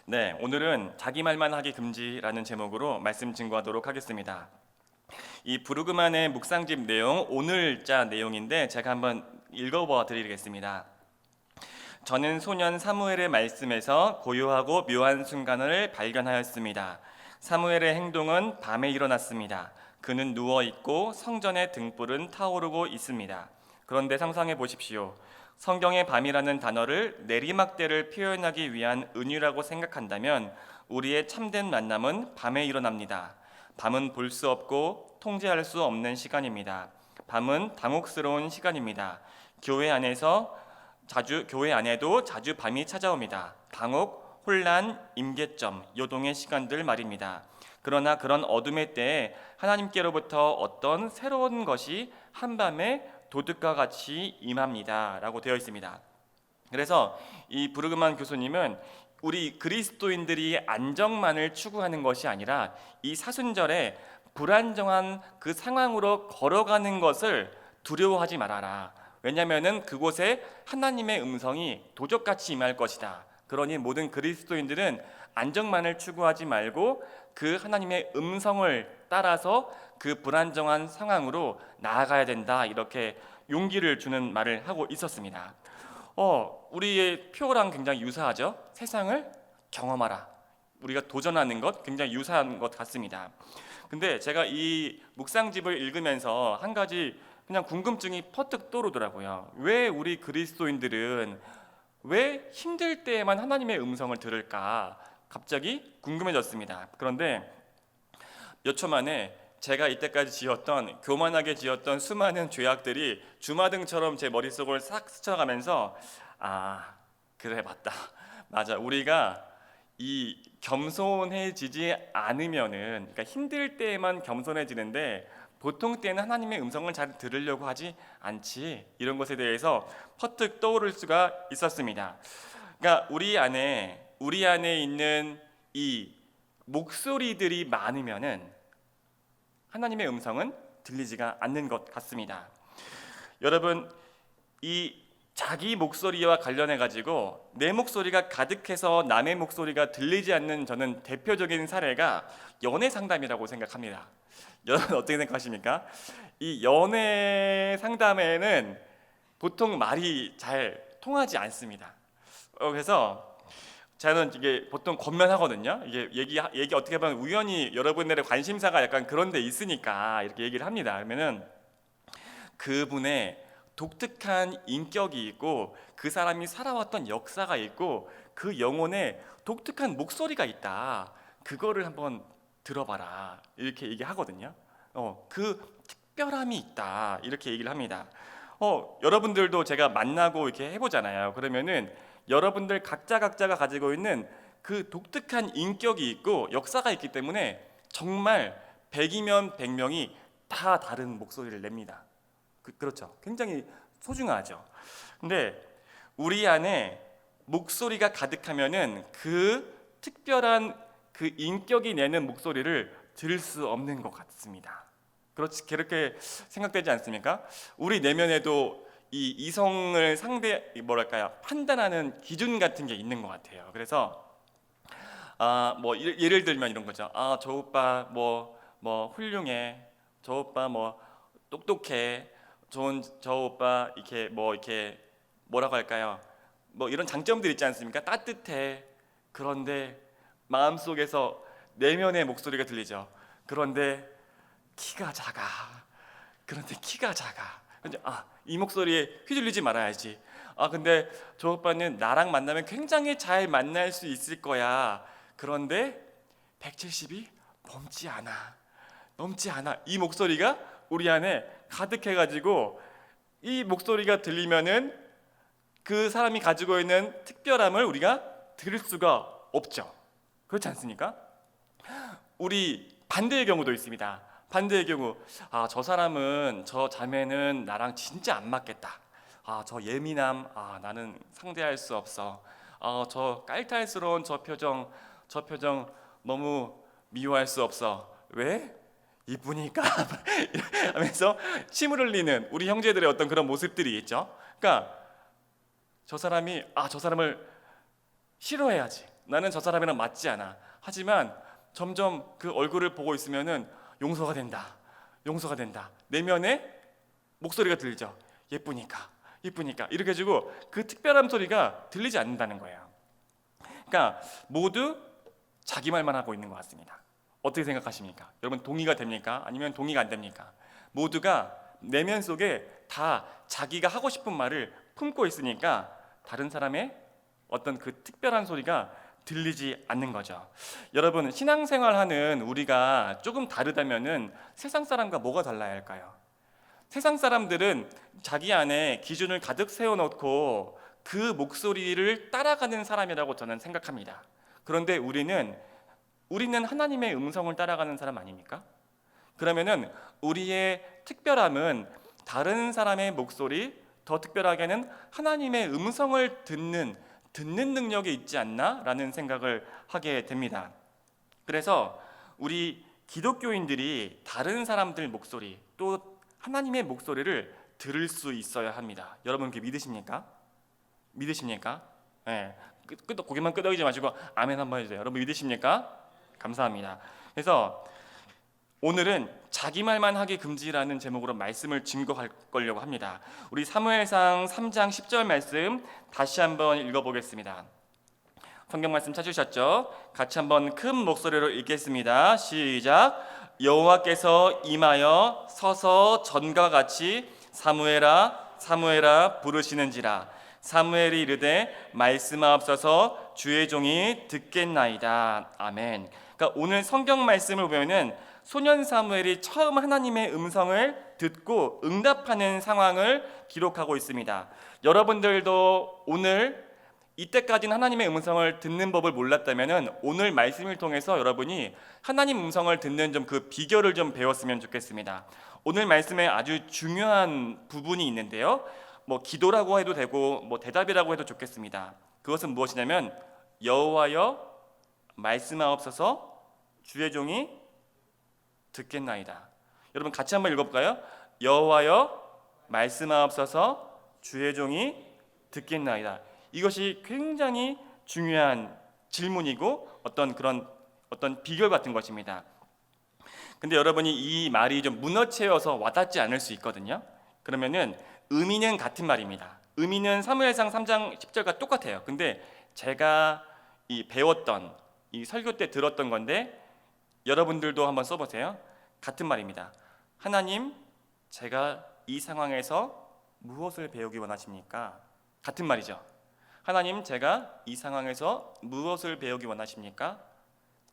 네, 오늘은 자기 말만 하기 금지라는 제목으로 말씀 증거하도록 하겠습니다. 이 부르그만의 묵상집 내용, 오늘자 내용인데 제가 한번 읽어봐 드리겠습니다. 저는 소년 사무엘의 말씀에서 고요하고 묘한 순간을 발견하였습니다. 사무엘의 행동은 밤에 일어났습니다. 그는 누워있고 성전의 등불은 타오르고 있습니다. 그런데 상상해 보십시오. 성경의 밤이라는 단어를 내리막대를 표현하기 위한 은유라고 생각한다면 우리의 참된 만남은 밤에 일어납니다. 밤은 볼 수 없고 통제할 수 없는 시간입니다. 밤은 당혹스러운 시간입니다. 교회 안에도 자주 밤이 찾아옵니다. 당혹, 혼란, 임계점, 요동의 시간들 말입니다. 그러나 그런 어둠의 때에 하나님께로부터 어떤 새로운 것이 한밤에 도둑과 같이 임합니다 라고 되어 있습니다. 그래서 이 부르그만 교수님은 우리 그리스도인들이 안정만을 추구하는 것이 아니라 이 사순절에 불안정한 그 상황으로 걸어가는 것을 두려워하지 말아라. 왜냐하면 그곳에 하나님의 음성이 도적같이 임할 것이다. 그러니 모든 그리스도인들은 안정만을 추구하지 말고 그 하나님의 음성을 따라서 그 불안정한 상황으로 나아가야 된다. 이렇게 용기를 주는 말을 하고 있었습니다. 우리의 표랑 굉장히 유사하죠. 세상을 경험하라. 우리가 도전하는 것 굉장히 유사한 것 같습니다. 근데 제가 이 묵상집을 읽으면서 한 가지 그냥 궁금증이 퍼뜩 떠오르더라고요. 왜 우리 그리스도인들은 왜 힘들 때에만 하나님의 음성을 들을까? 갑자기 궁금해졌습니다. 그런데 몇 초 만에 제가 이때까지 교만하게 지었던 수많은 죄악들이 주마등처럼 제 머릿속을 싹 스쳐가면서 그래 맞아 우리가 이 겸손해지지 않으면은, 그러니까 힘들 때에만 겸손해지는데 보통 때는 하나님의 음성을 잘 들으려고 하지 않지, 이런 것에 대해서 퍼뜩 떠오를 수가 있었습니다. 그러니까 우리 안에 있는 이 목소리들이 많으면은 하나님의 음성은 들리지가 않는 것 같습니다. 여러분, 이 자기 목소리와 관련해 가지고 내 목소리가 가득해서 남의 목소리가 들리지 않는 저는 대표적인 사례가 연애 상담이라고 생각합니다. 여러분 어떻게 생각하십니까? 이 연애 상담에는 보통 말이 잘 통하지 않습니다. 그래서 저는 이게 보통 권면하거든요. 이게 얘기 어떻게 보면 우연히 여러분들의 관심사가 약간 그런 데 있으니까 이렇게 얘기를 합니다. 그러면은 그분의 독특한 인격이 있고 그 사람이 살아왔던 역사가 있고 그 영혼에 독특한 목소리가 있다. 그거를 한번 들어봐라. 이렇게 얘기하거든요. 그 특별함이 있다. 이렇게 얘기를 합니다. 여러분들도 제가 만나고 이렇게 해보잖아요. 그러면은 여러분들 각자가 가지고 있는 그 독특한 인격이 있고 역사가 있기 때문에 정말 100이면 100명이 다 다른 목소리를 냅니다. 그렇죠. 굉장히 소중하죠. 근데 우리 안에 목소리가 가득하면은 그 특별한 그 인격이 내는 목소리를 들을 수 없는 것 같습니다. 그렇게 생각되지 않습니까? 우리 내면에도 이 이성을 판단하는 기준 같은 게 있는 것 같아요. 그래서 뭐 예를 들면 이런 거죠. 저 오빠 뭐 훌륭해. 저 오빠 뭐 똑똑해. 저 오빠 이렇게 뭐라고 할까요? 뭐 이런 장점들 있지 않습니까? 따뜻해. 그런데 마음속에서 내면의 목소리가 들리죠. 그런데 키가 작아. 근데 이 목소리에 휘둘리지 말아야지. 근데 저 오빠는 나랑 만나면 굉장히 잘 만날 수 있을 거야. 그런데 170이 넘지 않아. 이 목소리가 우리 안에 가득해가지고 이 목소리가 들리면은 그 사람이 가지고 있는 특별함을 우리가 들을 수가 없죠. 그렇지 않습니까? 우리 반대의 경우도 있습니다. 반대의 경우, 저 자매는 나랑 진짜 안 맞겠다. 저 예민함, 나는 상대할 수 없어. 저 깔탈스러운 저 표정 너무 미워할 수 없어. 왜? 이쁘니까 하면서 침을 흘리는 우리 형제들의 어떤 그런 모습들이 있죠. 그러니까 저 사람을 싫어해야지. 나는 저 사람이랑 맞지 않아. 하지만 점점 그 얼굴을 보고 있으면은 용서가 된다. 용서가 된다. 내면에 목소리가 들리죠. 예쁘니까. 예쁘니까. 이렇게 해주고 그 특별한 소리가 들리지 않는다는 거예요. 그러니까 모두 자기 말만 하고 있는 것 같습니다. 어떻게 생각하십니까? 여러분 동의가 됩니까? 아니면 동의가 안 됩니까? 모두가 내면 속에 다 자기가 하고 싶은 말을 품고 있으니까 다른 사람의 어떤 그 특별한 소리가 들리지 않는 거죠. 여러분 신앙생활하는 우리가 조금 다르다면은 세상 사람과 뭐가 달라야 할까요? 세상 사람들은 자기 안에 기준을 가득 세워놓고 그 목소리를 따라가는 사람이라고 저는 생각합니다. 그런데 우리는 하나님의 음성을 따라가는 사람 아닙니까? 그러면은 우리의 특별함은 다른 사람의 목소리, 더 특별하게는 하나님의 음성을 듣는 능력이 있지 않나라는 생각을 하게 됩니다. 그래서 우리 기독교인들이 다른 사람들 목소리, 또 하나님의 목소리를 들을 수 있어야 합니다. 여러분 그게 믿으십니까? 믿으십니까? 네. 고개만 끄덕이지 마시고 아멘 한번 해주세요. 여러분 믿으십니까? 감사합니다. 그래서 오늘은 자기 말만 하기 금지라는 제목으로 말씀을 증거할 거려고 합니다. 우리 사무엘상 3장 10절 말씀 다시 한번 읽어보겠습니다. 성경 말씀 찾으셨죠? 같이 한번 큰 목소리로 읽겠습니다. 시작. 여호와께서 임하여 서서 전과 같이 사무엘아 사무엘아 부르시는지라. 사무엘이 이르되 말씀하옵소서 주의 종이 듣겠나이다. 아멘. 그러니까 오늘 성경 말씀을 보면은 소년 사무엘이 처음 하나님의 음성을 듣고 응답하는 상황을 기록하고 있습니다. 여러분들도 오늘 이때까지는 하나님의 음성을 듣는 법을 몰랐다면은 오늘 말씀을 통해서 여러분이 하나님 음성을 듣는 좀 그 비결을 좀 배웠으면 좋겠습니다. 오늘 말씀에 아주 중요한 부분이 있는데요. 뭐 기도라고 해도 되고 뭐 대답이라고 해도 좋겠습니다. 그것은 무엇이냐면 여호와여 말씀하옵소서 주의 종이 듣겠나이다. 여러분 같이 한번 읽어볼까요? 여호와여 말씀하옵소서 주의 종이 듣겠나이다. 이것이 굉장히 중요한 질문이고 어떤 비결 같은 것입니다. 근데 여러분이 이 말이 좀 무너채어서 와닿지 않을 수 있거든요. 그러면은 의미는 같은 말입니다. 의미는 사무엘상 3장 10절과 똑같아요. 근데 제가 배웠던 이 설교 때 들었던 건데 여러분들도 한번 써보세요. 같은 말입니다. 하나님, 제가 이 상황에서 무엇을 배우기 원하십니까? 같은 말이죠. 하나님, 제가 이 상황에서 무엇을 배우기 원하십니까?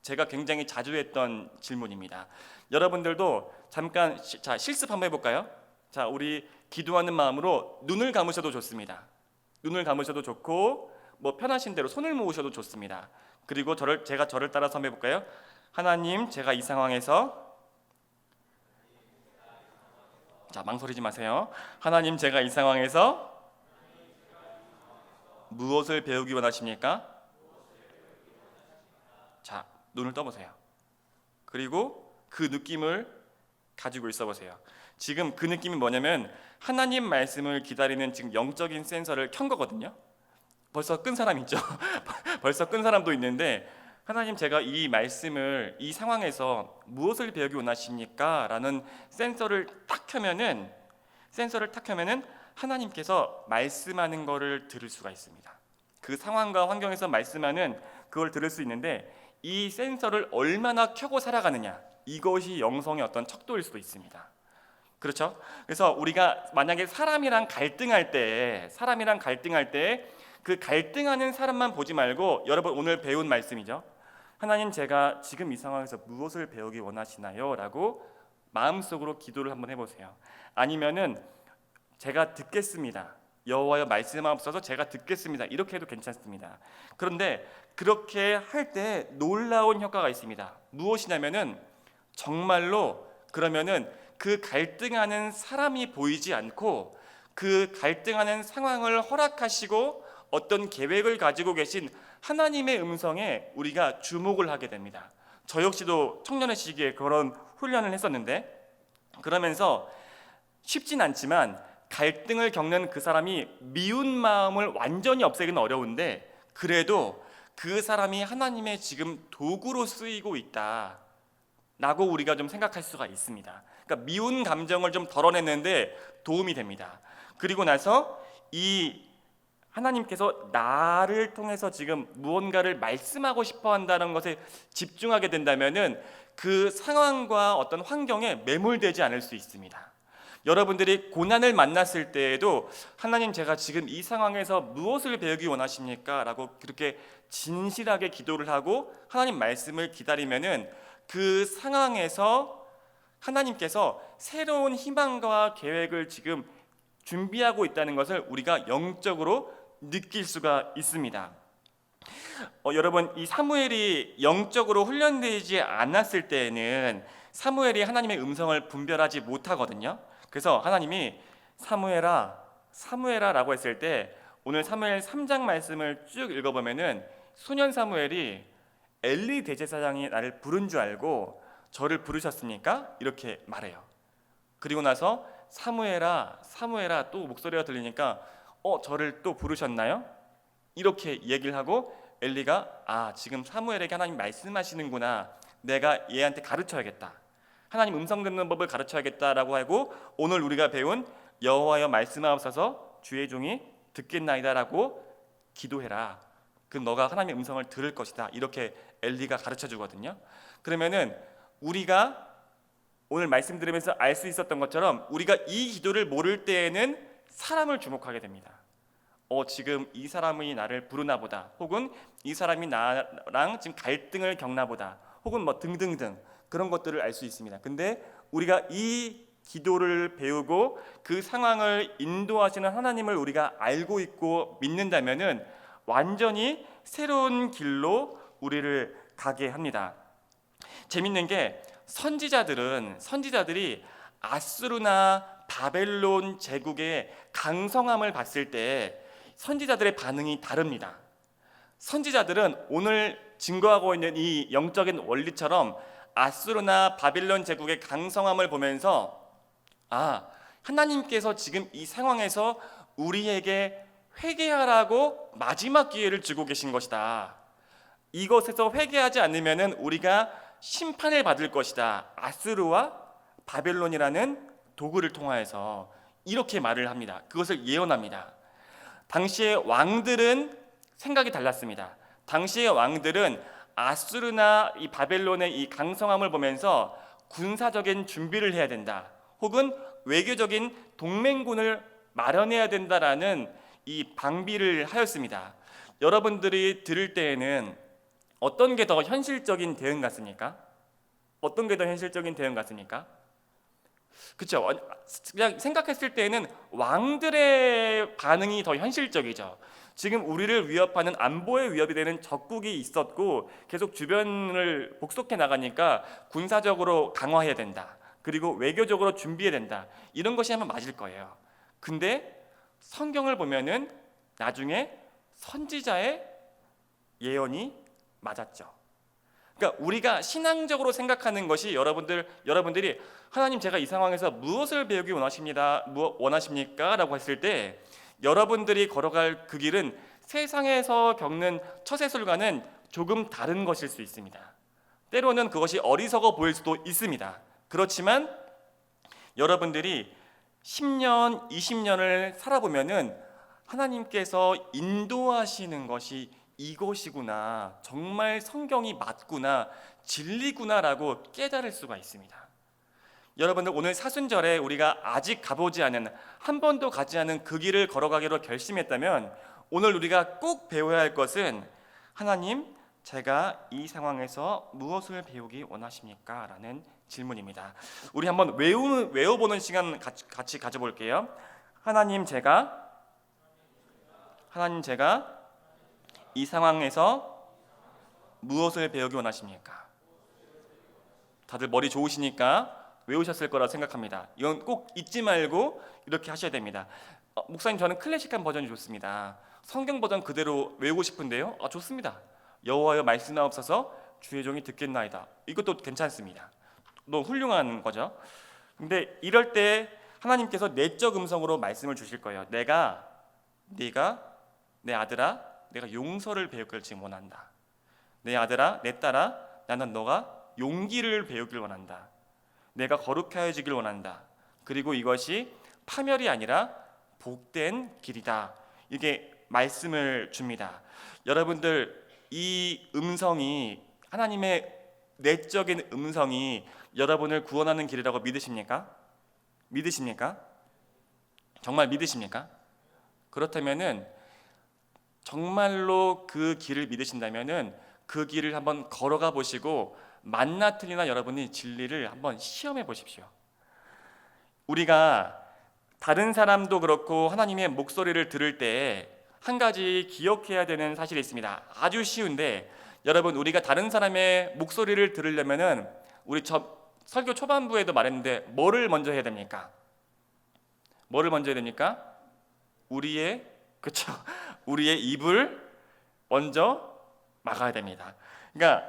제가 굉장히 자주 했던 질문입니다. 여러분들도 잠깐 실습 한번 해볼까요? 자, 우리 기도하는 마음으로 눈을 감으셔도 좋습니다. 눈을 감으셔도 좋고 뭐 편하신 대로 손을 모으셔도 좋습니다. 그리고 제가 저를 따라서 한번 해볼까요? 하나님, 제가 이 상황에서 망설이지 마세요. 하나님, 제가 이 상황에서 무엇을 배우기 원하십니까? 자, 눈을 떠보세요. 그리고 그 느낌을 가지고 있어 보세요. 지금 그 느낌이 뭐냐면 하나님 말씀을 기다리는 지금 영적인 센서를 켠 거거든요. 벌써 끈 사람 있죠? 벌써 끈 사람도 있는데 하나님, 제가 이 말씀을 이 상황에서 무엇을 배우기 원하십니까? 라는 센서를 딱 켜면은 하나님께서 말씀하는 거를 들을 수가 있습니다. 그 상황과 환경에서 말씀하는 그걸 들을 수 있는데 이 센서를 얼마나 켜고 살아가느냐, 이것이 영성의 어떤 척도일 수도 있습니다. 그렇죠? 그래서 우리가 만약에 사람이랑 갈등할 때 그 갈등하는 사람만 보지 말고 여러분 오늘 배운 말씀이죠. 하나님, 제가 지금 이 상황에서 무엇을 배우기 원하시나요? 라고 마음속으로 기도를 한번 해보세요. 아니면은 제가 듣겠습니다. 여호와여 말씀하옵소서 제가 듣겠습니다. 이렇게 해도 괜찮습니다. 그런데 그렇게 할 때 놀라운 효과가 있습니다. 무엇이냐면은 정말로 그러면은 그 갈등하는 사람이 보이지 않고 그 갈등하는 상황을 허락하시고 어떤 계획을 가지고 계신 하나님의 음성에 우리가 주목을 하게 됩니다. 저 역시도 청년의 시기에 그런 훈련을 했었는데 그러면서 쉽진 않지만 갈등을 겪는 그 사람이 미운 마음을 완전히 없애기는 어려운데 그래도 그 사람이 하나님의 지금 도구로 쓰이고 있다 라고 우리가 좀 생각할 수가 있습니다. 그러니까 미운 감정을 좀 덜어내는데 도움이 됩니다. 그리고 나서 이 하나님께서 나를 통해서 지금 무언가를 말씀하고 싶어 한다는 것에 집중하게 된다면은 그 상황과 어떤 환경에 매몰되지 않을 수 있습니다. 여러분들이 고난을 만났을 때에도 하나님, 제가 지금 이 상황에서 무엇을 배우기 원하십니까? 라고 그렇게 진실하게 기도를 하고 하나님 말씀을 기다리면은 그 상황에서 하나님께서 새로운 희망과 계획을 지금 준비하고 있다는 것을 우리가 영적으로 느낄 수가 있습니다. 여러분, 이 사무엘이 영적으로 훈련되지 않았을 때에는 사무엘이 하나님의 음성을 분별하지 못하거든요. 그래서 하나님이 사무엘아, 사무엘아 라고 했을 때 오늘 사무엘 3장 말씀을 쭉 읽어보면은 소년 사무엘이 엘리 대제사장이 나를 부른 줄 알고 저를 부르셨습니까? 이렇게 말해요. 그리고 나서 사무엘아, 사무엘아 또 목소리가 들리니까 저를 또 부르셨나요? 이렇게 얘기를 하고 엘리가 지금 사무엘에게 하나님 말씀하시는구나, 내가 얘한테 가르쳐야겠다, 하나님 음성 듣는 법을 가르쳐야겠다라고 하고 오늘 우리가 배운 여호와여 말씀하옵소서 주의 종이 듣겠나이다라고 기도해라. 그 너가 하나님의 음성을 들을 것이다. 이렇게 엘리가 가르쳐 주거든요. 그러면은 우리가 오늘 말씀 들으면서 알 수 있었던 것처럼 우리가 이 기도를 모를 때에는 사람을 주목하게 됩니다. 지금 이 사람이 나를 부르나 보다, 혹은 이 사람이 나랑 지금 갈등을 겪나 보다, 혹은 뭐 등등등 그런 것들을 알 수 있습니다. 근데 우리가 이 기도를 배우고 그 상황을 인도하시는 하나님을 우리가 알고 있고 믿는다면은 완전히 새로운 길로 우리를 가게 합니다. 재밌는 게 선지자들이 아수르나 바벨론 제국의 강성함을 봤을 때 선지자들의 반응이 다릅니다. 선지자들은 오늘 증거하고 있는 이 영적인 원리처럼 아수르나 바벨론 제국의 강성함을 보면서 하나님께서 지금 이 상황에서 우리에게 회개하라고 마지막 기회를 주고 계신 것이다. 이것에서 회개하지 않으면 우리가 심판을 받을 것이다. 아수르와 바벨론이라는 도구를 통하여서 이렇게 말을 합니다. 그것을 예언합니다. 당시의 왕들은 생각이 달랐습니다. 당시의 왕들은 아수르나 이 바벨론의 이 강성함을 보면서 군사적인 준비를 해야 된다, 혹은 외교적인 동맹군을 마련해야 된다라는 이 방비를 하였습니다. 여러분들이 들을 때에는 어떤 게 더 현실적인 대응 같습니까? 어떤 게 더 현실적인 대응 같습니까? 그렇죠. 그냥 생각했을 때에는 왕들의 반응이 더 현실적이죠. 지금 우리를 위협하는 안보의 위협이 되는 적국이 있었고 계속 주변을 복속해 나가니까 군사적으로 강화해야 된다, 그리고 외교적으로 준비해야 된다, 이런 것이 아마 맞을 거예요. 근데 성경을 보면은 나중에 선지자의 예언이 맞았죠. 그러니까 우리가 신앙적으로 생각하는 것이 여러분들이 하나님, 제가 이 상황에서 무엇을 배우기 원하십니까? 라고 했을 때 여러분들이 걸어갈 그 길은 세상에서 겪는 처세술과는 조금 다른 것일 수 있습니다. 때로는 그것이 어리석어 보일 수도 있습니다. 그렇지만 여러분들이 10년, 20년을 살아보면은 하나님께서 인도하시는 것이 이것이구나, 정말 성경이 맞구나, 진리구나라고 깨달을 수가 있습니다. 여러분들, 오늘 사순절에 우리가 아직 가보지 않은, 한 번도 가지 않은 그 길을 걸어가기로 결심했다면 오늘 우리가 꼭 배워야 할 것은 하나님, 제가 이 상황에서 무엇을 배우기 원하십니까? 라는 질문입니다. 우리 한번 외워보는 시간 같이 가져볼게요. 하나님, 제가 이 상황에서 무엇을 배우기 원하십니까? 다들 머리 좋으시니까 외우셨을 거라 생각합니다. 이건 꼭 잊지 말고 이렇게 하셔야 됩니다. 목사님, 저는 클래식한 버전이 좋습니다. 성경 버전 그대로 외우고 싶은데요. 좋습니다. 여호와여 말씀하옵소서 주의 종이 듣겠나이다. 이것도 괜찮습니다. 너무 훌륭한 거죠. 근데 이럴 때 하나님께서 내적 음성으로 말씀을 주실 거예요. 네가 내 아들아, 내가 용서를 배우길 지금 원한다. 내 아들아, 내 딸아, 나는 너가 용기를 배우길 원한다. 내가 거룩하여지길 원한다. 그리고 이것이 파멸이 아니라 복된 길이다. 이게 말씀을 줍니다. 여러분들, 이 음성이, 하나님의 내적인 음성이 여러분을 구원하는 길이라고 믿으십니까? 믿으십니까? 정말 믿으십니까? 그렇다면은, 정말로 그 길을 믿으신다면은 그 길을 한번 걸어가 보시고 만나 틀리나 여러분이 진리를 한번 시험해 보십시오. 우리가 다른 사람도 그렇고 하나님의 목소리를 들을 때 한 가지 기억해야 되는 사실이 있습니다. 아주 쉬운데, 여러분, 우리가 다른 사람의 목소리를 들으려면은 우리 설교 초반부에도 말했는데 뭐를 먼저 해야 됩니까? 뭐를 먼저 해야 됩니까? 그렇죠. 우리의 입을 먼저 막아야 됩니다. 그러니까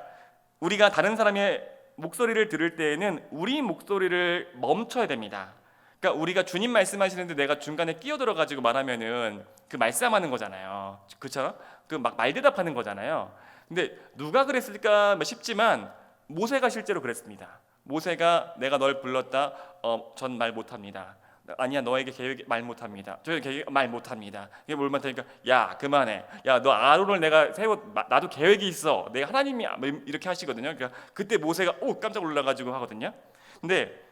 우리가 다른 사람의 목소리를 들을 때에는 우리 목소리를 멈춰야 됩니다. 그러니까 우리가 주님 말씀하시는데 내가 중간에 끼어들어 가지고 말하면은 그 말싸움하는 거잖아요. 그렇죠? 그 막 말대답하는 거잖아요. 근데 누가 그랬을까 싶지만 모세가 실제로 그랬습니다. 모세가 내가 널 불렀다. 전 말 못합니다. 아니야, 너에게 계획 말 못합니다. 저에게 계획 말 못합니다. 이게 뭘 못하니까, 야 그만해. 야 너 아론을 내가 나도 계획이 있어. 내가 하나님이 이렇게 하시거든요. 그러니까 그때 모세가 깜짝 놀라가지고 하거든요. 근데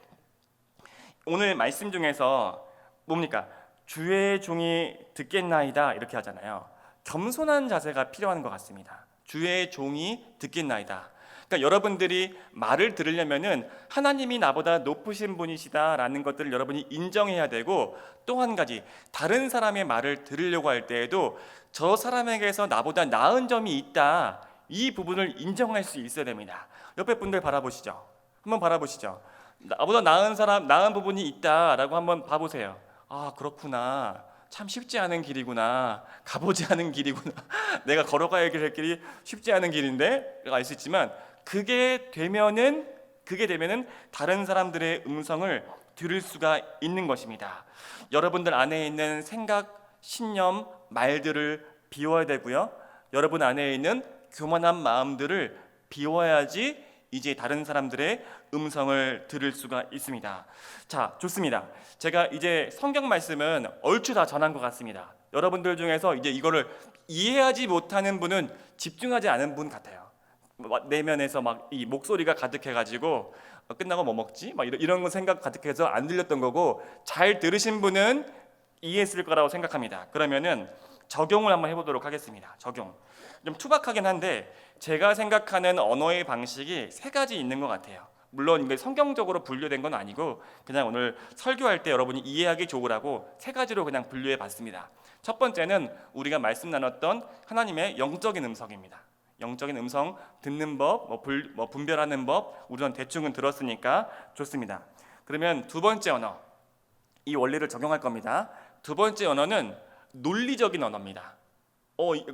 오늘 말씀 중에서 뭡니까? 주의 종이 듣겠나이다 이렇게 하잖아요. 겸손한 자세가 필요한 것 같습니다. 주의 종이 듣겠나이다. 그러니까 여러분들이 말을 들으려면은 하나님이 나보다 높으신 분이시다라는 것들을 여러분이 인정해야 되고, 또 한 가지, 다른 사람의 말을 들으려고 할 때에도 저 사람에게서 나보다 나은 점이 있다, 이 부분을 인정할 수 있어야 됩니다. 옆에 분들 바라보시죠. 한번 바라보시죠. 나보다 나은 부분이 있다라고 한번 봐보세요. 아, 그렇구나. 참 쉽지 않은 길이구나. 가보지 않은 길이구나. 내가 걸어가야 할 길이 쉽지 않은 길인데 알 수 있지만, 그게 되면은 다른 사람들의 음성을 들을 수가 있는 것입니다. 여러분들 안에 있는 생각, 신념, 말들을 비워야 되고요. 여러분 안에 있는 교만한 마음들을 비워야지 이제 다른 사람들의 음성을 들을 수가 있습니다. 자, 좋습니다. 제가 이제 성경 말씀은 얼추 다 전한 것 같습니다. 여러분들 중에서 이제 이거를 이해하지 못하는 분은 집중하지 않은 분 같아요. 내면에서 막 이 목소리가 가득해가지고 끝나고 뭐 먹지? 막 이런 거 생각 가득해서 안 들렸던 거고, 잘 들으신 분은 이해했을 거라고 생각합니다. 그러면은 적용을 한번 해보도록 하겠습니다. 적용. 좀 투박하긴 한데 제가 생각하는 언어의 방식이 세 가지 있는 것 같아요. 물론 이게 성경적으로 분류된 건 아니고 그냥 오늘 설교할 때 여러분이 이해하기 좋으라고 세 가지로 그냥 분류해 봤습니다. 첫 번째는 우리가 말씀 나눴던 하나님의 영적인 음성입니다. 영적인 음성 듣는 법, 분별하는 법, 우리는 대충은 들었으니까 좋습니다. 그러면 두 번째 언어, 이 원리를 적용할 겁니다. 두 번째 언어는 논리적인 언어입니다.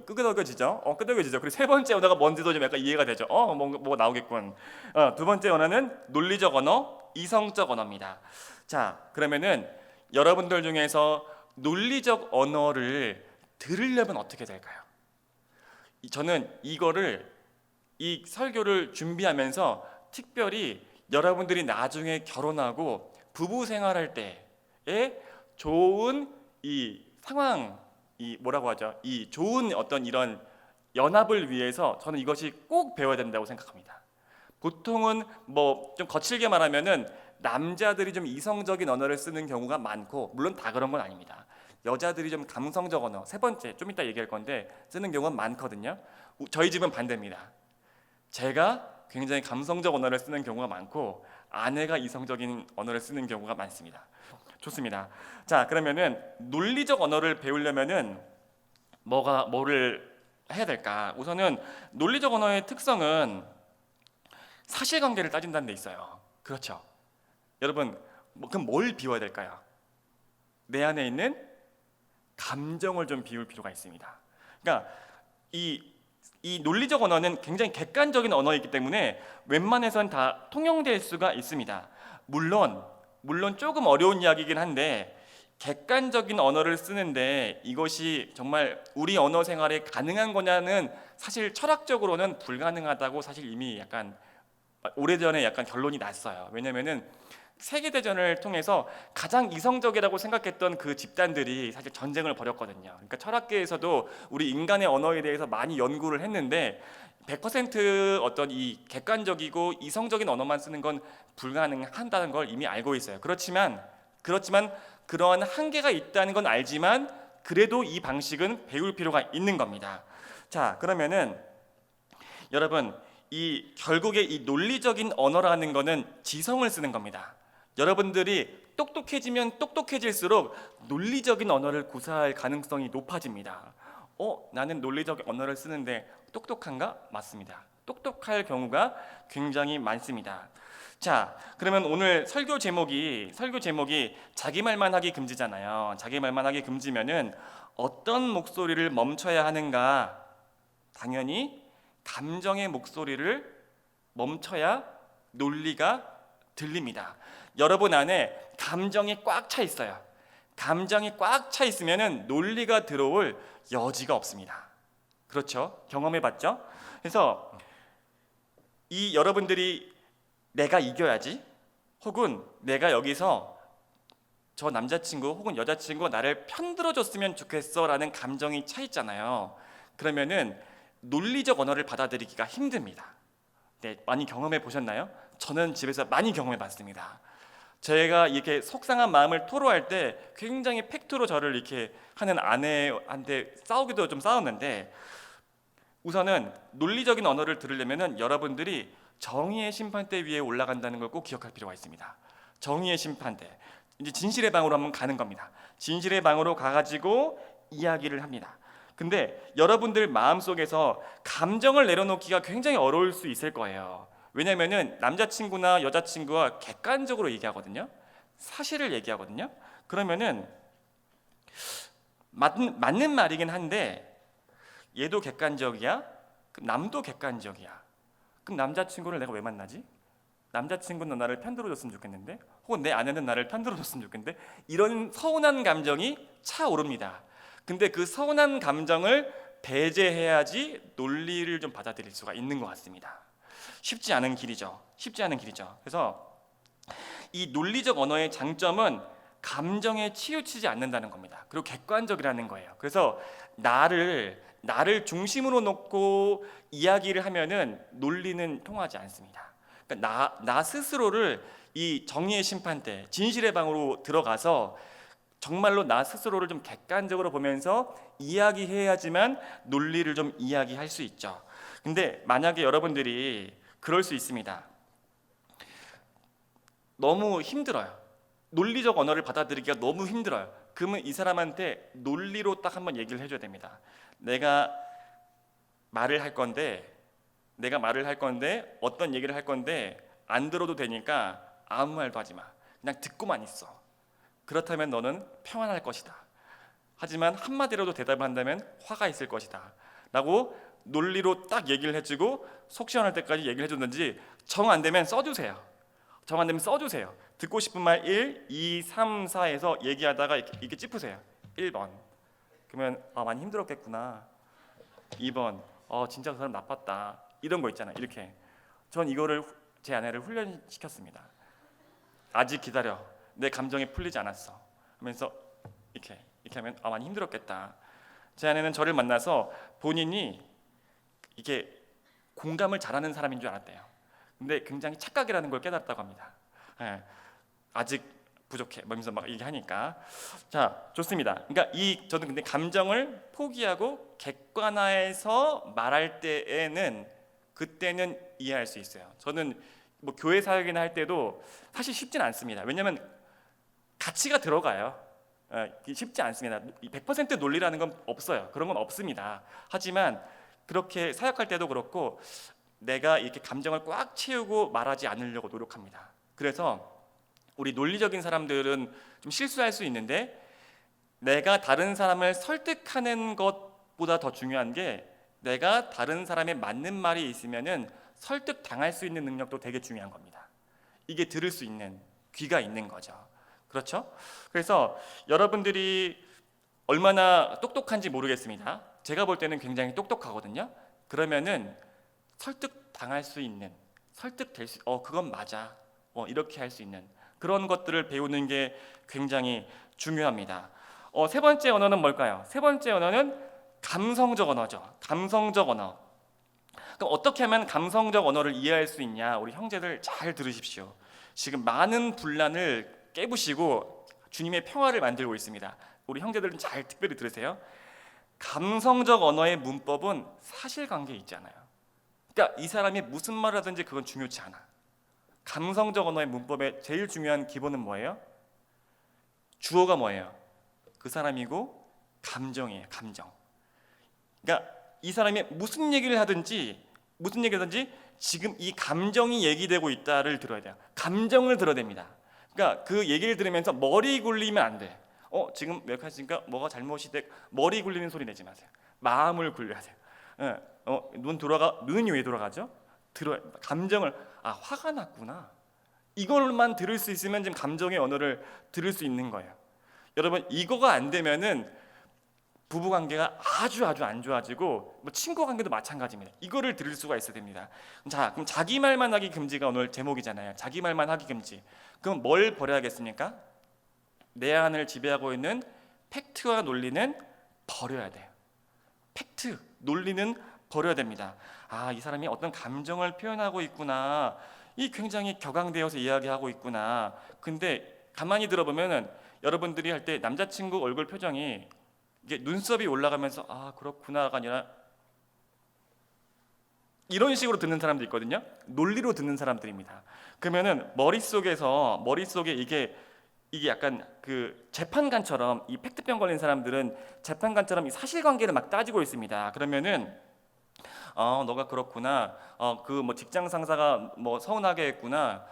끄덕여지죠? 끄덕여지죠. 그리고 세 번째 언어가 뭔지도 좀 약간 이해가 되죠. 뭐 나오겠군. 두 번째 언어는 논리적 언어, 이성적 언어입니다. 자, 그러면은 여러분들 중에서 논리적 언어를 들으려면 어떻게 될까요? 저는 이 설교를 준비하면서 특별히 여러분들이 나중에 결혼하고 부부 생활할 때에 좋은 이 상황, 이 뭐라고 하죠? 이 좋은 어떤 이런 연합을 위해서 저는 이것이 꼭 배워야 된다고 생각합니다. 보통은 뭐 좀 거칠게 말하면은 남자들이 좀 이성적인 언어를 쓰는 경우가 많고, 물론 다 그런 건 아닙니다. 여자들이 좀 감성적 언어, 세 번째 좀 이따 얘기할 건데 쓰는 경우가 많거든요. 저희 집은 반대입니다. 제가 굉장히 감성적 언어를 쓰는 경우가 많고 아내가 이성적인 언어를 쓰는 경우가 많습니다. 좋습니다. 자, 그러면은 논리적 언어를 배우려면은 뭐를 해야 될까? 우선은 논리적 언어의 특성은 사실관계를 따진다는 데 있어요. 그렇죠. 여러분, 그럼 뭘 비워야 될까요? 내 안에 있는 감정을 좀 비울 필요가 있습니다. 그러니까 이 논리적 언어는 굉장히 객관적인 언어이기 때문에 웬만해선 다 통용될 수가 있습니다. 물론 조금 어려운 이야기이긴 한데 객관적인 언어를 쓰는데 이것이 정말 우리 언어 생활에 가능한 거냐는 사실 철학적으로는 불가능하다고 사실 이미 약간 오래전에 약간 결론이 났어요. 왜냐면은 세계대전을 통해서 가장 이성적이라고 생각했던 그 집단들이 사실 전쟁을 벌였거든요. 그러니까 철학계에서도 우리 인간의 언어에 대해서 많이 연구를 했는데 100% 어떤 이 객관적이고 이성적인 언어만 쓰는 건 불가능한다는 걸 이미 알고 있어요. 그렇지만 그러한 한계가 있다는 건 알지만 그래도 이 방식은 배울 필요가 있는 겁니다. 자, 그러면은 여러분, 이 결국에 이 논리적인 언어라는 거는 지성을 쓰는 겁니다. 여러분들이 똑똑해지면 똑똑해질수록 논리적인 언어를 구사할 가능성이 높아집니다. 나는 논리적 언어를 쓰는데 똑똑한가? 맞습니다. 똑똑할 경우가 굉장히 많습니다. 자, 그러면 오늘 설교 제목이 자기 말만 하기 금지잖아요. 자기 말만 하기 금지면은 어떤 목소리를 멈춰야 하는가? 당연히 감정의 목소리를 멈춰야 논리가 들립니다. 여러분 안에 감정이 꽉 차 있어요. 감정이 꽉 차 있으면은 논리가 들어올 여지가 없습니다. 그렇죠? 경험해 봤죠? 그래서 이 여러분들이 내가 이겨야지, 혹은 내가 여기서 저 남자친구 혹은 여자친구가 나를 편들어줬으면 좋겠어라는 감정이 차 있잖아요. 그러면은 논리적 언어를 받아들이기가 힘듭니다. 네, 많이 경험해 보셨나요? 저는 집에서 많이 경험해 봤습니다. 제가 이렇게 속상한 마음을 토로할 때 굉장히 팩트로 저를 이렇게 하는 아내한테 싸우기도 좀 싸웠는데, 우선은 논리적인 언어를 들으려면은 여러분들이 정의의 심판대 위에 올라간다는 걸 꼭 기억할 필요가 있습니다. 정의의 심판대, 이제 진실의 방으로 한번 가는 겁니다. 진실의 방으로 가가지고 이야기를 합니다. 근데 여러분들 마음속에서 감정을 내려놓기가 굉장히 어려울 수 있을 거예요. 왜냐면은 남자친구나 여자친구가 객관적으로 얘기하거든요. 사실을 얘기하거든요. 그러면은 맞는 말이긴 한데 얘도 객관적이야? 남도 객관적이야. 그럼 남자친구를 내가 왜 만나지? 남자친구는 나를 편들어줬으면 좋겠는데, 혹은 내 아내는 나를 편들어줬으면 좋겠는데, 이런 서운한 감정이 차오릅니다. 근데 그 서운한 감정을 배제해야지 논리를 좀 받아들일 수가 있는 것 같습니다. 쉽지 않은 길이죠. 그래서 이 논리적 언어의 장점은 감정에 치우치지 않는다는 겁니다. 그리고 객관적이라는 거예요. 그래서 나를 중심으로 놓고 이야기를 하면은 논리는 통하지 않습니다. 그러니까 나 스스로를 이 정의의 심판대, 진실의 방으로 들어가서 정말로 나 스스로를 좀 객관적으로 보면서 이야기해야지만 논리를 좀 이야기할 수 있죠. 근데 만약에 여러분들이 그럴 수 있습니다. 너무 힘들어요. 논리적 언어를 받아들이기가 너무 힘들어요. 그러면 이 사람한테 논리로 딱 한번 얘기를 해줘야 됩니다. 내가 말을 할 건데 어떤 얘기를 할 건데 안 들어도 되니까 아무 말도 하지 마. 그냥 듣고만 있어. 그렇다면 너는 평안할 것이다. 하지만 한마디라도 대답을 한다면 화가 있을 것이다. 라고 논리로 딱 얘기를 해주고 속 시원할 때까지 얘기를 해줬는지, 정 안 되면 써주세요. 듣고 싶은 말 1, 2, 3, 4에서 얘기하다가 이렇게 짚으세요. 1번. 그러면 많이 힘들었겠구나. 2번. 진짜 그 사람 나빴다. 이런 거 있잖아요. 이렇게. 전 이거를 제 아내를 훈련시켰습니다. 아직 기다려. 내 감정이 풀리지 않았어. 하면서 이렇게 하면 많이 힘들었겠다. 제 아내는 저를 만나서 본인이 이게 공감을 잘하는 사람인 줄 알았대요. 근데 굉장히 착각이라는 걸 깨달았다고 합니다. 아직 부족해. 면서 막 얘기하니까. 자, 좋습니다. 그러니까 저는 근데 감정을 포기하고 객관화해서 말할 때에는 그때는 이해할 수 있어요. 저는 뭐 교회 사역이나 할 때도 사실 쉽진 않습니다. 왜냐하면 가치가 들어가요. 쉽지 않습니다. 100% 논리라는 건 없어요. 그런 건 없습니다. 하지만 그렇게 사역할 때도 그렇고 내가 이렇게 감정을 꽉 채우고 말하지 않으려고 노력합니다. 그래서 우리 논리적인 사람들은 좀 실수할 수 있는데, 내가 다른 사람을 설득하는 것보다 더 중요한 게 내가 다른 사람의 맞는 말이 있으면은 설득 당할 수 있는 능력도 되게 중요한 겁니다. 이게 들을 수 있는 귀가 있는 거죠. 그렇죠? 그래서 여러분들이 얼마나 똑똑한지 모르겠습니다. 제가 볼 때는 굉장히 똑똑하거든요. 그러면은 설득당할 수 있는, 설득될 수, 그건 맞아, 이렇게 할 수 있는 그런 것들을 배우는 게 굉장히 중요합니다. 세 번째 언어는 뭘까요? 세 번째 언어는 감성적 언어죠. 감성적 언어. 그럼 어떻게 하면 감성적 언어를 이해할 수 있냐? 우리 형제들 잘 들으십시오. 지금 많은 분란을 깨부시고 주님의 평화를 만들고 있습니다. 우리 형제들은 잘 특별히 들으세요. 감성적 언어의 문법은 사실관계에 있잖아요. 그러니까 이 사람이 무슨 말을 하든지 그건 중요치 않아. 감성적 언어의 문법의 제일 중요한 기본은 뭐예요? 주어가 뭐예요? 그 사람이고 감정이에요. 감정. 그러니까 이 사람이 무슨 얘기를 하든지 지금 이 감정이 얘기되고 있다를 들어야 돼요. 감정을 들어야 됩니다. 그러니까 그 얘기를 들으면서 머리 굴리면 안 돼. 지금 몇 가지니까 뭐가 잘못이 돼? 머리 굴리는 소리 내지 마세요. 마음을 굴려야 돼요. 눈이 왜 돌아가죠? 감정을 화가 났구나. 이걸만 들을 수 있으면 지금 감정의 언어를 들을 수 있는 거예요. 여러분 이거가 안 되면은 부부 관계가 아주 안 좋아지고 친구 관계도 마찬가지입니다. 이거를 들을 수가 있어야 됩니다. 자, 그럼 자기 말만 하기 금지가 오늘 제목이잖아요. 자기 말만 하기 금지. 그럼 뭘 버려야겠습니까? 내 안을 지배하고 있는 팩트와 논리는 버려야 돼요. 팩트, 논리는 버려야 됩니다. 이 사람이 어떤 감정을 표현하고 있구나. 이 굉장히 격앙되어서 이야기하고 있구나. 근데 가만히 들어보면은 여러분들이 할 때 남자친구 얼굴 표정이 이게 눈썹이 올라가면서 그렇구나가 아니라 이런 식으로 듣는 사람도 있거든요. 논리로 듣는 사람들입니다. 그러면은 머릿속에 이게 약간 그 재판관처럼 이 팩트병 걸린 사람들은 재판관처럼 이 사실관계를 막 따지고 있습니다. 그러면은 너가 그렇구나. 그 뭐 직장 상사가 뭐 서운하게 했구나.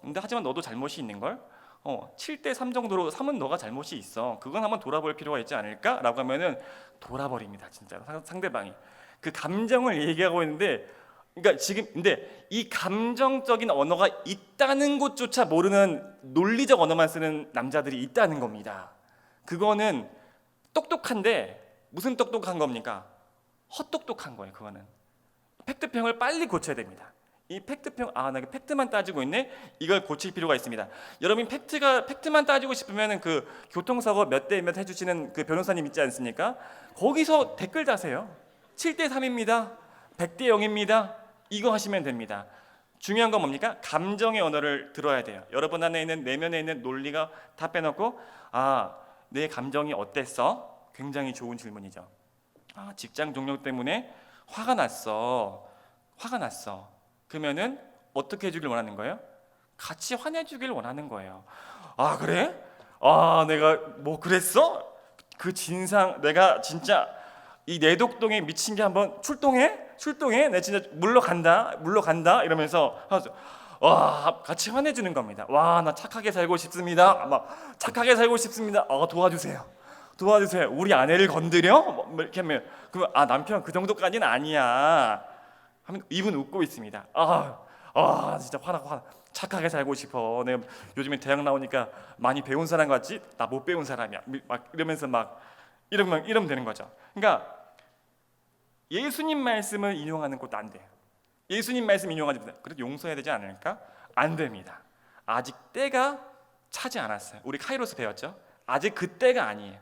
근데 하지만 너도 잘못이 있는 걸. 7대 3 정도로 3은 너가 잘못이 있어. 그건 한번 돌아볼 필요가 있지 않을까라고 하면은 돌아버립니다. 진짜 상대방이 그 감정을 얘기하고 있는데, 그러니까 지금 근데 이 감정적인 언어가 있다는 것조차 모르는 논리적 언어만 쓰는 남자들이 있다는 겁니다. 그거는 똑똑한데 무슨 똑똑한 겁니까? 헛똑똑한 거예요. 그거는 팩트평을 빨리 고쳐야 됩니다. 이 팩트평, 나 팩트만 따지고 있네. 이걸 고칠 필요가 있습니다. 여러분 팩트만 따지고 싶으면 그 교통사고 몇 대 몇 해주시는 그 변호사님 있지 않습니까? 거기서 댓글 다세요. 7대 3입니다. 100대 0입니다. 이거 하시면 됩니다. 중요한 건 뭡니까? 감정의 언어를 들어야 돼요. 여러분 안에 있는 내면에 있는 논리가 다 빼놓고 내 감정이 어땠어? 굉장히 좋은 질문이죠. 직장 동료 때문에 화가 났어. 그러면은 어떻게 해주길 원하는 거예요? 같이 화내주길 원하는 거예요. 그래? 내가 뭐 그랬어? 그 진상 내가 진짜 이 내독동에 미친 게 한번 출동해? 내 진짜 물러간다 이러면서 같이 화내주는 겁니다. 나 착하게 살고 싶습니다. 착하게 살고 싶습니다. 도와주세요. 우리 아내를 건드려? 이렇게 하면 그러면 남편 그 정도까지는 아니야 하면 이분 웃고 있습니다. 진짜 화나. 착하게 살고 싶어. 내가 요즘에 대학 나오니까 많이 배운 사람 같지? 나 못 배운 사람이야. 이러면서 이러면 되는 거죠. 그러니까 예수님 말씀을 인용하는 것도 안 돼요. 예수님 말씀 인용하지 못해. 그래도 용서해야 되지 않을까? 안 됩니다. 아직 때가 차지 않았어요. 우리 카이로스 배웠죠? 아직 그때가 아니에요.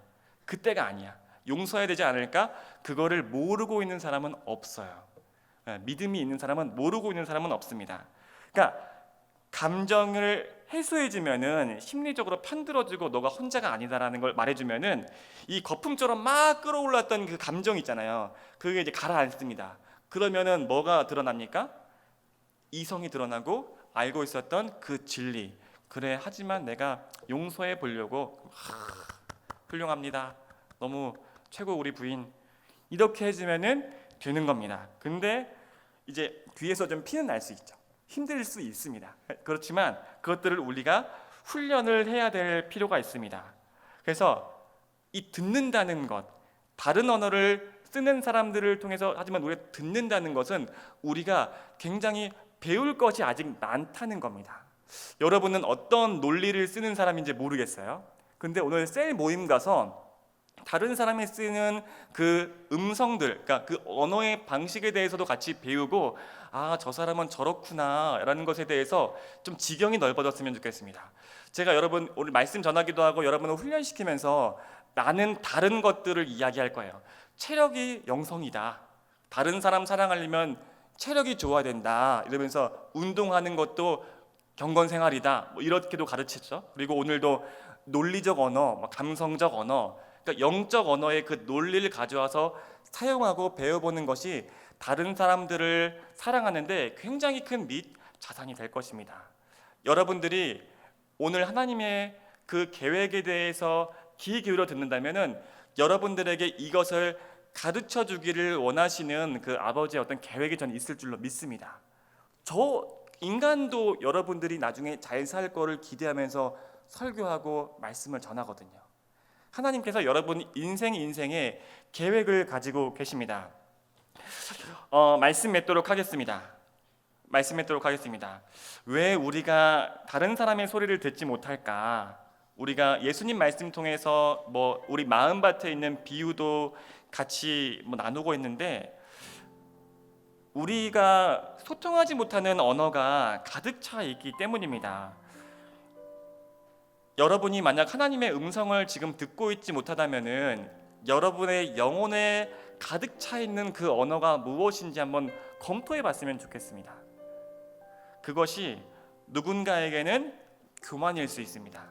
용서해야 되지 않을까? 그거를 모르고 있는 사람은 없어요. 믿음이 있는 사람은 모르고 있는 사람은 없습니다. 그러니까 감정을 해소해주면은 심리적으로 편들어주고 너가 혼자가 아니다라는 걸 말해주면은 이 거품처럼 막 끌어올랐던 그 감정 있잖아요. 그게 이제 가라앉습니다. 그러면은 뭐가 드러납니까? 이성이 드러나고 알고 있었던 그 진리. 그래, 하지만 내가 용서해 보려고 훌륭합니다. 너무 최고 우리 부인 이렇게 해주면은 되는 겁니다. 근데 이제 뒤에서 좀 피는 날 수 있죠. 힘들 수 있습니다. 그렇지만 그것들을 우리가 훈련을 해야 될 필요가 있습니다. 그래서 이 듣는다는 것, 다른 언어를 쓰는 사람들을 통해서 하지만 우리가 듣는다는 것은 우리가 굉장히 배울 것이 아직 많다는 겁니다. 여러분은 어떤 논리를 쓰는 사람인지 모르겠어요. 근데 오늘 셀 모임 가서 다른 사람이 쓰는 그 음성들, 그러니까 그 언어의 방식에 대해서도 같이 배우고, 아, 저 사람은 저렇구나 라는 것에 대해서 좀 지경이 넓어졌으면 좋겠습니다. 제가 여러분 오늘 말씀 전하기도 하고 여러분을 훈련시키면서 나는 다른 것들을 이야기할 거예요. 체력이 영성이다. 다른 사람 사랑하려면 체력이 좋아야 된다. 이러면서 운동하는 것도 경건생활이다. 뭐 이렇게도 가르쳤죠. 그리고 오늘도 논리적 언어, 감성적 언어, 그러니까 영적 언어의 그 논리를 가져와서 사용하고 배워보는 것이 다른 사람들을 사랑하는데 굉장히 큰 및 자산이 될 것입니다. 여러분들이 오늘 하나님의 그 계획에 대해서 귀 기울여 듣는다면은 여러분들에게 이것을 가르쳐 주기를 원하시는 그 아버지의 어떤 계획이 저는 있을 줄로 믿습니다. 저 인간도 여러분들이 나중에 잘 살 거를 기대하면서 설교하고 말씀을 전하거든요. 하나님께서 여러분 인생에 계획을 가지고 계십니다. 말씀 맺도록 하겠습니다. 왜 우리가 다른 사람의 소리를 듣지 못할까? 우리가 예수님 말씀 통해서 우리 마음밭에 있는 비유도 같이 나누고 있는데, 우리가 소통하지 못하는 언어가 가득 차 있기 때문입니다. 여러분이 만약 하나님의 음성을 지금 듣고 있지 못하다면은 여러분의 영혼에 가득 차 있는 그 언어가 무엇인지 한번 검토해 봤으면 좋겠습니다. 그것이 누군가에게는 교만일 수 있습니다.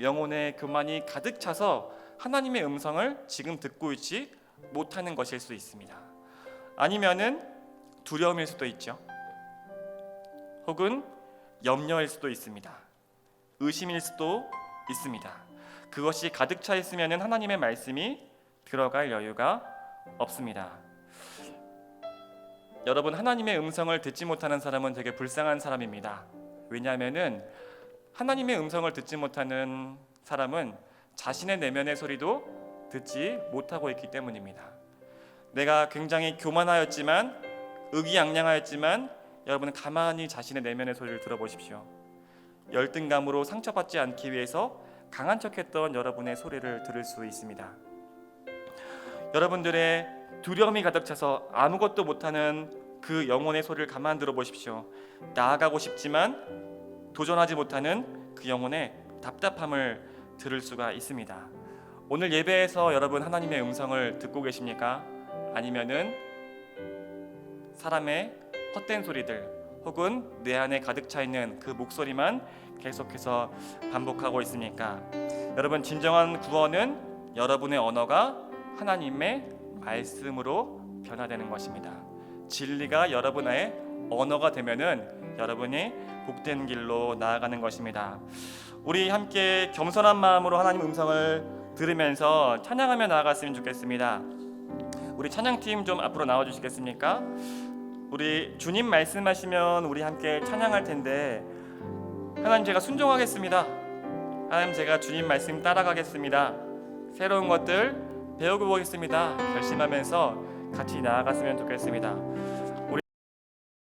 영혼에 교만이 가득 차서 하나님의 음성을 지금 듣고 있지 못하는 것일 수 있습니다. 아니면은 두려움일 수도 있죠. 혹은 염려일 수도 있습니다. 의심일 수도 있습니다. 그것이 가득 차 있으면은 하나님의 말씀이 들어갈 여유가 없습니다. 여러분, 하나님의 음성을 듣지 못하는 사람은 되게 불쌍한 사람입니다. 왜냐하면은 하나님의 음성을 듣지 못하는 사람은 자신의 내면의 소리도 듣지 못하고 있기 때문입니다. 내가 굉장히 교만하였지만, 의기양양하였지만, 여러분은 가만히 자신의 내면의 소리를 들어보십시오. 열등감으로 상처받지 않기 위해서 강한 척했던 여러분의 소리를 들을 수 있습니다. 여러분들의 두려움이 가득 차서 아무것도 못하는 그 영혼의 소리를 가만 들어보십시오. 나아가고 싶지만 도전하지 못하는 그 영혼의 답답함을 들을 수가 있습니다. 오늘 예배에서 여러분 하나님의 음성을 듣고 계십니까? 아니면은 사람의 헛된 소리들 혹은 내 안에 가득 차 있는 그 목소리만 계속해서 반복하고 있습니까? 여러분, 진정한 구원은 여러분의 언어가 하나님의 말씀으로 변화되는 것입니다. 진리가 여러분의 언어가 되면은 여러분이 복된 길로 나아가는 것입니다. 우리 함께 겸손한 마음으로 하나님 음성을 들으면서 찬양하며 나아갔으면 좋겠습니다. 우리 찬양팀 좀 앞으로 나와 주시겠습니까? 우리 주님 말씀하시면 우리 함께 찬양할 텐데, 하나님 제가 순종하겠습니다. 하나님 제가 주님 말씀 따라가겠습니다. 새로운 것들 배우고 보겠습니다. 결심하면서 같이 나아갔으면 좋겠습니다.